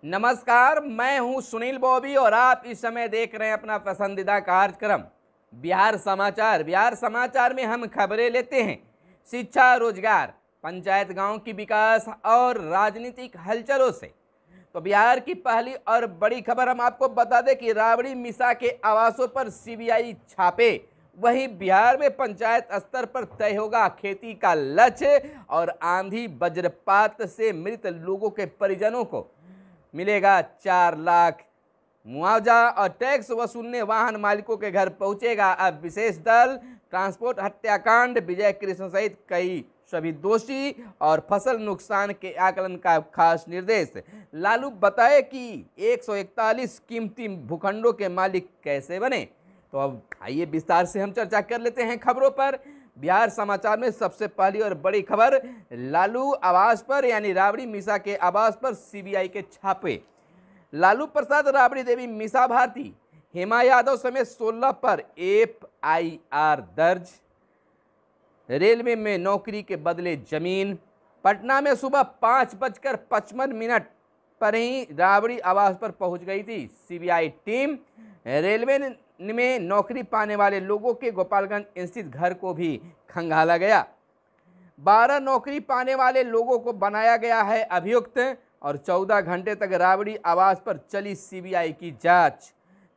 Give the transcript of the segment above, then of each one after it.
नमस्कार, मैं हूं सुनील बॉबी और आप इस समय देख रहे हैं अपना पसंदीदा कार्यक्रम बिहार समाचार। बिहार समाचार में हम खबरें लेते हैं शिक्षा, रोजगार, पंचायत गांव की विकास और राजनीतिक हलचलों से। तो बिहार की पहली और बड़ी खबर हम आपको बता दें कि राबड़ी मिसा के आवासों पर सीबीआई छापे। वहीं बिहार में पंचायत स्तर पर तय होगा खेती का लक्ष्य और आंधी वज्रपात से मृत लोगों के परिजनों को मिलेगा 4 लाख मुआवजा और टैक्स वसूलने वाहन मालिकों के घर पहुंचेगा अब विशेष दल। ट्रांसपोर्ट हत्याकांड, विजय कृष्ण सहित कई सभी दोषी और फसल नुकसान के आकलन का खास निर्देश। लालू बताए कि 141 कीमती भूखंडों के मालिक कैसे बने। तो अब आइए विस्तार से हम चर्चा कर लेते हैं खबरों पर। बिहार समाचार में सबसे पहली और बड़ी खबर, लालू आवास पर यानी राबड़ी मिसा के आवास पर सीबीआई के छापे। लालू प्रसाद, राबड़ी देवी मिसा भारती, हेमा यादव समेत 16 पर एफआईआर दर्ज। रेलवे में नौकरी के बदले जमीन। पटना में सुबह 5:55 पर ही राबड़ी आवास पर पहुंच गई थी सीबीआई टीम। रेलवे में नौकरी पाने वाले लोगों के गोपालगंज स्थित घर को भी खंगाला गया। 12 नौकरी पाने वाले लोगों को बनाया गया है अभियुक्त और 14 घंटे तक राबड़ी आवास पर चली सीबीआई की जांच।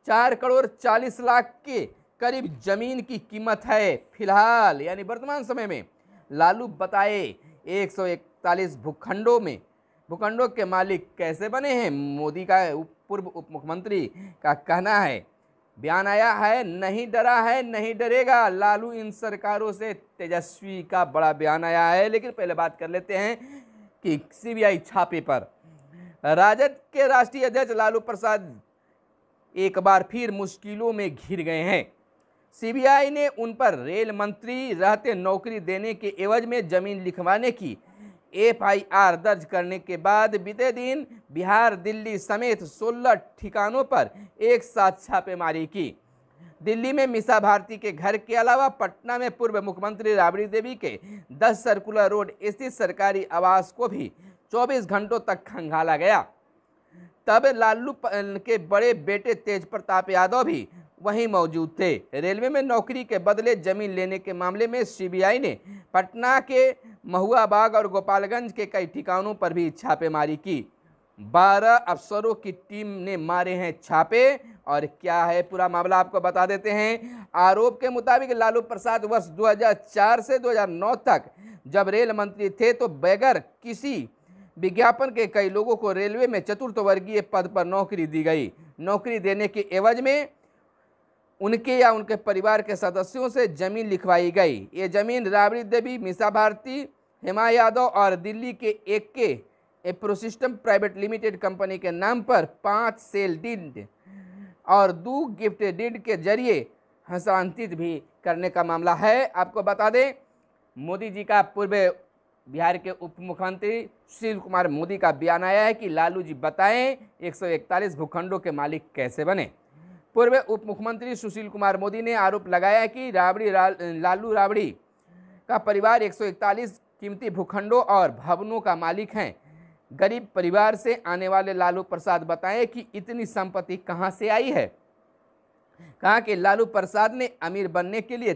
4 करोड़ 40 लाख के करीब जमीन की कीमत है फिलहाल यानी वर्तमान समय में। लालू बताए 141 भूखंडों के मालिक कैसे बने हैं। मोदी का पूर्व उप मुख्यमंत्री का कहना है, बयान आया है, नहीं डरा है नहीं डरेगा। लालू इन सरकारों से तेजस्वी का बड़ा बयान आया है। लेकिन पहले बात कर लेते हैं कि सीबीआई छापे पर राजद के राष्ट्रीय अध्यक्ष लालू प्रसाद एक बार फिर मुश्किलों में घिर गए हैं। सीबीआई ने उन पर रेल मंत्री रहते नौकरी देने के एवज में जमीन लिखवाने की एफआईआर दर्ज करने के बाद बीते दिन बिहार, दिल्ली समेत 16 ठिकानों पर एक साथ छापेमारी की। दिल्ली में मिसा भारती के घर के अलावा पटना में पूर्व मुख्यमंत्री राबड़ी देवी के 10 सर्कुलर रोड स्थित सरकारी आवास को भी 24 घंटों तक खंगाला गया। तब लालू के बड़े बेटे तेज प्रताप यादव भी वहीं मौजूद थे। रेलवे में नौकरी के बदले जमीन लेने के मामले में सीबीआई ने पटना के महुआ बाग और गोपालगंज के कई ठिकानों पर भी छापेमारी की। 12 अफसरों की टीम ने मारे हैं छापे। और क्या है पूरा मामला आपको बता देते हैं। आरोप के मुताबिक लालू प्रसाद वर्ष 2004 से 2009 तक जब रेल मंत्री थे तो बगैर किसी विज्ञापन के कई लोगों को रेलवे में चतुर्थ वर्गीय पद पर नौकरी दी गई। नौकरी देने के एवज में उनके या उनके परिवार के सदस्यों से जमीन लिखवाई गई। ये जमीन राबड़ी देवी, मिसा भारती, हेमा यादव और दिल्ली के AK एप्रोसिस्टम प्राइवेट लिमिटेड कंपनी के नाम पर 5 सेल डीड और 2 गिफ्ट डीड के जरिए हस्तांतरित भी करने का मामला है। आपको बता दें, मोदी जी का पूर्व बिहार के उप मुख्यमंत्री सुशील कुमार मोदी का बयान आया है कि लालू जी बताएं 141 भूखंडों के मालिक कैसे बने। पूर्व उप मुख्यमंत्री सुशील कुमार मोदी ने आरोप लगाया कि लालू राबड़ी का परिवार 141 कीमती भूखंडों और भवनों का मालिक हैं। गरीब परिवार से आने वाले लालू प्रसाद बताएं कि इतनी संपत्ति कहां से आई है। कहा कि लालू प्रसाद ने अमीर बनने के लिए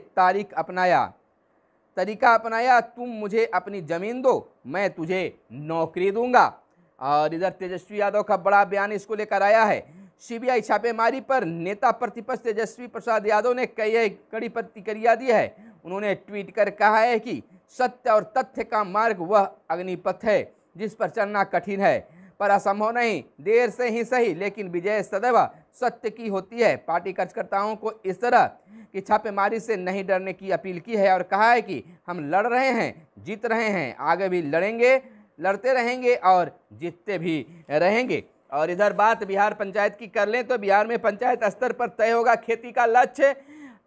तरीका अपनाया, तुम मुझे अपनी जमीन दो, मैं तुझे नौकरी दूंगा। और इधर तेजस्वी यादव का बड़ा बयान इसको लेकर आया है। सीबीआई छापेमारी पर नेता प्रतिपक्ष तेजस्वी प्रसाद यादव ने कड़ी प्रतिक्रिया दी है। उन्होंने ट्वीट कर कहा है कि सत्य और तथ्य का मार्ग वह अग्निपथ है जिस पर चलना कठिन है पर असंभव नहीं। देर से ही सही लेकिन विजय सदैव सत्य की होती है। पार्टी कार्यकर्ताओं को इस तरह की छापेमारी से नहीं डरने की अपील की है और कहा है कि हम लड़ रहे हैं, जीत रहे हैं, आगे भी लड़ेंगे, लड़ते रहेंगे और जीतते भी रहेंगे। और इधर बात बिहार पंचायत की कर लें तो बिहार में पंचायत स्तर पर तय होगा खेती का लक्ष्य।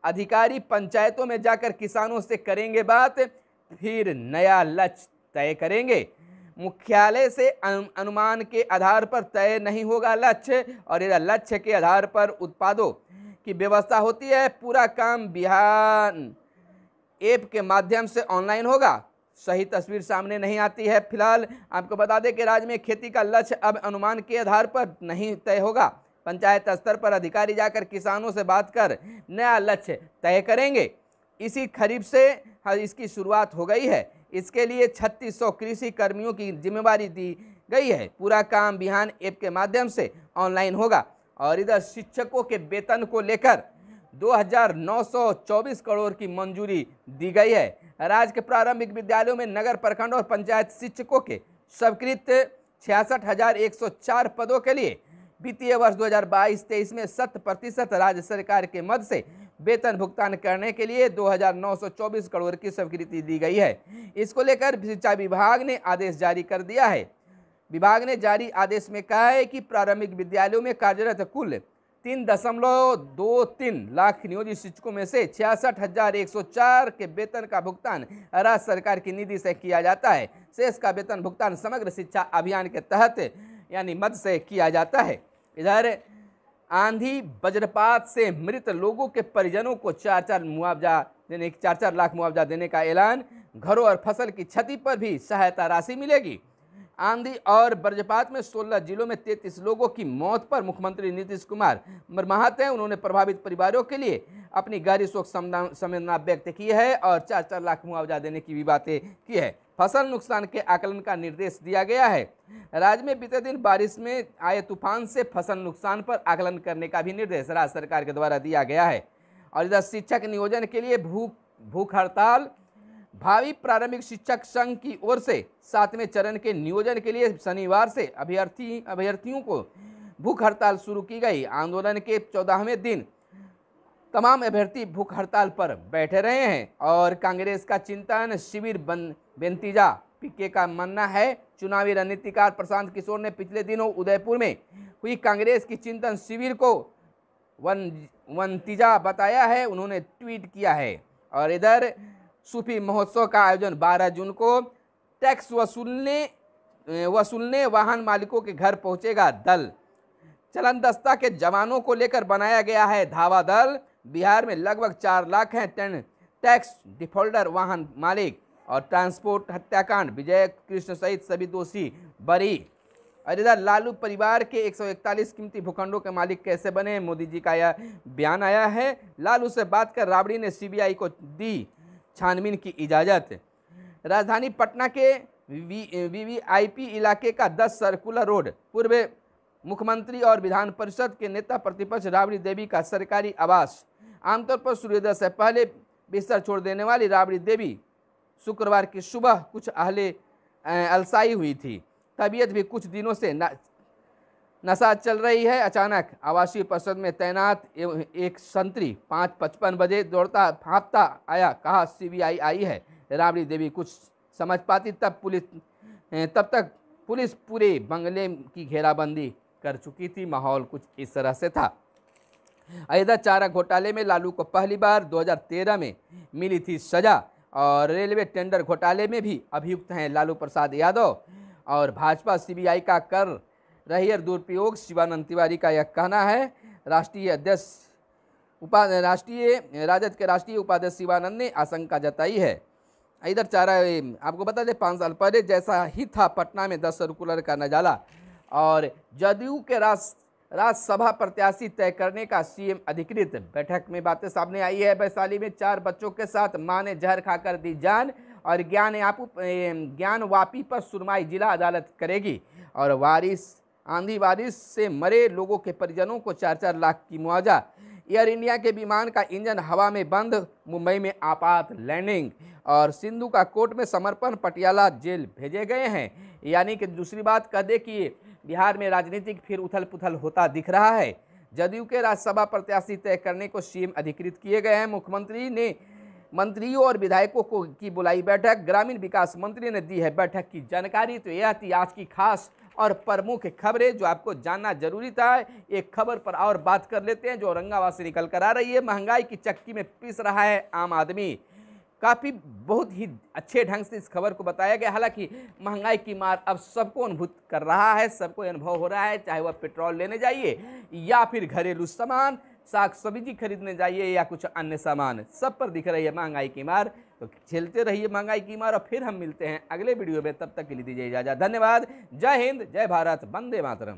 अधिकारी पंचायतों में जाकर किसानों से करेंगे बात, फिर नया लक्ष्य तय करेंगे। मुख्यालय से अनुमान के आधार पर तय नहीं होगा लक्ष्य और इधर लक्ष्य के आधार पर उत्पादों की व्यवस्था होती है। पूरा काम बिहार ऐप के माध्यम से ऑनलाइन होगा। सही तस्वीर सामने नहीं आती है। फिलहाल आपको बता दें कि राज्य में खेती का लक्ष्य अब अनुमान के आधार पर नहीं तय होगा। पंचायत स्तर पर अधिकारी जाकर किसानों से बात कर नया लक्ष्य तय करेंगे। इसी खरीफ से इसकी शुरुआत हो गई है। इसके लिए 3600 कृषि कर्मियों की जिम्मेवारी दी गई है। पूरा काम बिहान ऐप के माध्यम से ऑनलाइन होगा। और इधर शिक्षकों के वेतन को लेकर 2924 करोड़ की मंजूरी दी गई है। राज्य के प्रारंभिक विद्यालयों में नगर, प्रखंड और पंचायत शिक्षकों के स्वीकृत 66,104 पदों के लिए वित्तीय वर्ष 2022-23 में 100% राज्य सरकार के मद से वेतन भुगतान करने के लिए 2924 करोड़ की स्वीकृति दी गई है। इसको लेकर शिक्षा विभाग ने आदेश जारी कर दिया है। विभाग ने जारी आदेश में कहा है कि प्रारंभिक विद्यालयों में कार्यरत कुल 3.23 लाख नियोजित शिक्षकों में से 66,104 के वेतन का भुगतान राज्य सरकार की निधि से किया जाता है। शेष का वेतन भुगतान समग्र शिक्षा अभियान के तहत यानी मद से किया जाता है। इधर आंधी वज्रपात से मृत लोगों के परिजनों को 4 लाख मुआवजा देने का ऐलान। घरों और फसल की क्षति पर भी सहायता राशि मिलेगी। आंधी और वज्रपात में 16 जिलों में 33 लोगों की मौत पर मुख्यमंत्री नीतीश कुमार मर्माहत हैं। उन्होंने प्रभावित परिवारों के लिए अपनी गहरी शोक संवेदना व्यक्त की है और 4 लाख मुआवजा देने की भी बातें की है। फसल नुकसान के आकलन का निर्देश दिया गया है। राज्य में बीते दिन बारिश में आए तूफान से फसल नुकसान पर आकलन करने का भी निर्देश राज्य सरकार के द्वारा दिया गया है। और इधर शिक्षक नियोजन के लिए भूख हड़ताल। भावी प्रारंभिक शिक्षक संघ की ओर से 7वें चरण के नियोजन के लिए शनिवार से अभ्यर्थियों को भूख हड़ताल शुरू की गई। आंदोलन के 14वें दिन तमाम अभ्यर्थी भूख हड़ताल पर बैठे रहे हैं। और कांग्रेस का चिंतन शिविर बेनतीजा। पीके का मानना है। चुनावी रणनीतिकार प्रशांत किशोर ने पिछले दिनों उदयपुर में हुई कांग्रेस की चिंतन शिविर को वनतीजा बताया है। उन्होंने ट्वीट किया है। और इधर सूफी महोत्सव का आयोजन 12 जून को। टैक्स वसूलने वाहन मालिकों के घर पहुंचेगा दल। चलन दस्ता के जवानों को लेकर बनाया गया है धावा दल। बिहार में लगभग 4 लाख हैं टैक्स डिफॉल्टर वाहन मालिक। और ट्रांसपोर्ट हत्याकांड विजय कृष्ण सहित सभी दोषी बरी। और इधर लालू परिवार के 141 कीमती भूखंडों के मालिक कैसे बने, मोदी जी का यह बयान आया है। लालू से बात कर राबड़ी ने सीबीआई को दी छानबीन की इजाजत। राजधानी पटना के वीवीआईपी इलाके का 10 सर्कुलर रोड पूर्व मुख्यमंत्री और विधान परिषद के नेता प्रतिपक्ष राबड़ी देवी का सरकारी आवास। आमतौर पर सूर्योदय से पहले बिस्तर छोड़ देने वाली राबड़ी देवी शुक्रवार की सुबह कुछ अलसाई हुई थी। तबीयत भी कुछ दिनों से नशा चल रही है। अचानक आवासीय परिषद में तैनात एक संतरी 5:55 बजे दौड़ता भागता आया। कहा सीबीआई आई है। राबड़ी देवी कुछ समझ पाती तब तक पुलिस पूरे बंगले की घेराबंदी कर चुकी थी। माहौल कुछ इस तरह से था। इधर चारा घोटाले में लालू को पहली बार 2013 में मिली थी सजा। और रेलवे टेंडर घोटाले में भी अभियुक्त हैं लालू प्रसाद यादव। और भाजपा सीबीआई का कर रही है दुरुपयोग, शिवानंद तिवारी का यह कहना है। राजद के राष्ट्रीय उपाध्यक्ष शिवानंद ने आशंका जताई है। इधर चारा आपको बता दें 5 साल पहले जैसा ही था पटना में 10 सर्कुलर का नजाला। और जदयू के राज्यसभा प्रत्याशी तय करने का सीएम अधिकृत। बैठक में बातें सामने आई है। वैशाली में 4 बच्चों के साथ मां ने जहर खाकर दी जान। और ज्ञान वापी पर सुनवाई जिला अदालत करेगी। और आंधी बारिश से मरे लोगों के परिजनों को 4-4 लाख की मुआवजा। एयर इंडिया के विमान का इंजन हवा में बंद, मुंबई में आपात लैंडिंग। और सिंधु का कोर्ट में समर्पण, पटियाला जेल भेजे गए हैं। यानी कि दूसरी बात कह दे कि बिहार में राजनीतिक फिर उथल पुथल होता दिख रहा है। जदयू के राज्यसभा प्रत्याशी तय करने को सीएम अधिकृत किए गए हैं। मुख्यमंत्री ने मंत्रियों और विधायकों को की बुलाई बैठक। ग्रामीण विकास मंत्री ने दी है बैठक की जानकारी। तो यह थी आज की खास और प्रमुख खबरें जो आपको जानना जरूरी था। एक खबर पर और बात कर लेते हैं जो औरंगाबाद से निकल कर आ रही है। महंगाई की चक्की में पिस रहा है आम आदमी। काफ़ी बहुत ही अच्छे ढंग से इस खबर को बताया गया। हालांकि महंगाई की मार अब सबको अनुभूत कर रहा है, सबको अनुभव हो रहा है। चाहे वह पेट्रोल लेने जाइए या फिर घरेलू सामान, साग सब्जी खरीदने जाइए या कुछ अन्य सामान, सब पर दिख रही है महंगाई की मार। तो झेलते रहिए महंगाई की मार, और फिर हम मिलते हैं अगले वीडियो में। तब तक के लिए दीजिए इजाजत। धन्यवाद। जय हिंद, जय भारत, वंदे मातरम।